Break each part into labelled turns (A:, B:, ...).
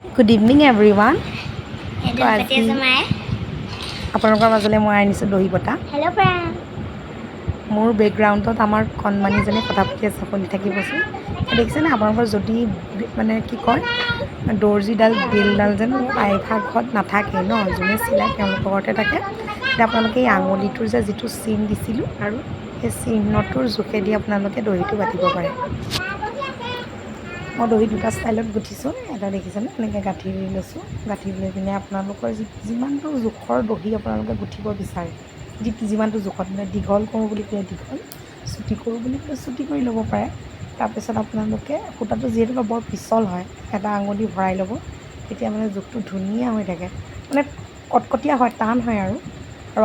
A: Good evening everyone.
B: Hello,
A: আপোনালোকৰ মাজলৈ মই আনিছোঁ দহি বটা।
B: friend.
A: মোৰ বেকগ্ৰাউণ্ডত আমাৰ কণমানিজনী কথা পাতি আছে, শুনি থাকিবচোন। দেখিছেনে আপোনালোকৰ যদি মানে কি কয় দৰ্জিডাল বেলডাল যেন প্ৰায়ভাগ ঘৰত নাথাকে ন, যোনে চিলাই তেওঁলোকৰ ঘৰতে থাকে। এতিয়া আপোনালোকে এই আঙুলিটোৰ যে যিটো চিন দিছিলোঁ আৰু সেই চিহ্নটোৰ জোখেদি আপোনালোকে দহিটো বাতিব পাৰে। মই দহি দুটা ষ্টাইলত গুঠিছোঁ। এটা দেখিছেনে এনেকৈ গাঁঠি লৈছোঁ। গাঁঠি লৈ পিনে আপোনালোকৰ যিমানটো জোখৰ দহি আপোনালোকে গুঠিব বিচাৰে, যিমানটো জোখত মানে দীঘল কৰোঁ বুলি ক'লে দীঘল, চুটি কৰোঁ বুলি ক'লে চুটি কৰি ল'ব পাৰে। তাৰপিছত আপোনালোকে সূতাটো যিহেতু বৰ পিছল হয়, এটা আঙুলি ভৰাই ল'ব, তেতিয়া মানে জোখটো ধুনীয়া হৈ থাকে, মানে কটকটীয়া হয়, টান হয় আৰু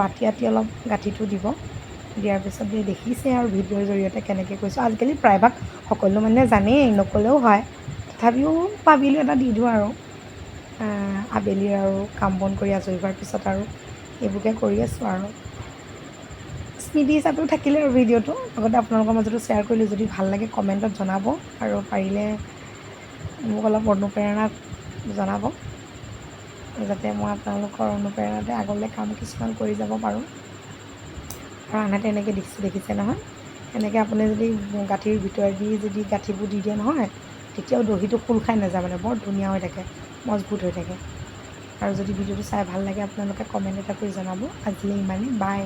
A: আতি আতি অলপ গাঁঠিটো দিব। দিয়াৰ পিছত দেখিছে আৰু ভিডিঅ'ৰ জৰিয়তে কেনেকৈ কৈছোঁ। আজিকালি প্ৰায়ভাগ সকলো মানুহে জানেই, নক'লেও হয়, তথাপিও ভাবিলোঁ এটা দি দিওঁ আৰু আবেলিৰ আৰু কাম বন কৰি আজৰি হোৱাৰ পিছত আৰু এইবোৰকে কৰি আছোঁ আৰু স্মৃতি হিচাপেও থাকিলে আৰু ভিডিঅ'টো লগতে আপোনালোকৰ মাজতো শ্বেয়াৰ কৰিলোঁ। যদি ভাল লাগে কমেণ্টত জনাব আৰু পাৰিলে মোক অলপ অনুপ্ৰেৰণা জনাব, যাতে মই আপোনালোকৰ অনুপ্ৰেৰণাতে আগলৈ কাম কিছুমান কৰি যাব পাৰোঁ। আৰু আনহাতে এনেকৈ দেখিছে নহয়, এনেকৈ আপুনি যদি গাঁঠিৰ ভিতৰেদি যদি গাঁঠিবোৰ দি দিয়ে নহয়, তেতিয়াও দহিটো খোল খাই নাযায়, মানে বৰ ধুনীয়া হৈ থাকে, মজবুত হৈ থাকে। আৰু যদি ভিডিঅ'টো চাই ভাল লাগে আপোনালোকে কমেণ্ট এটা কৰি জনাব। আজিলৈ ইমানেই, বাই।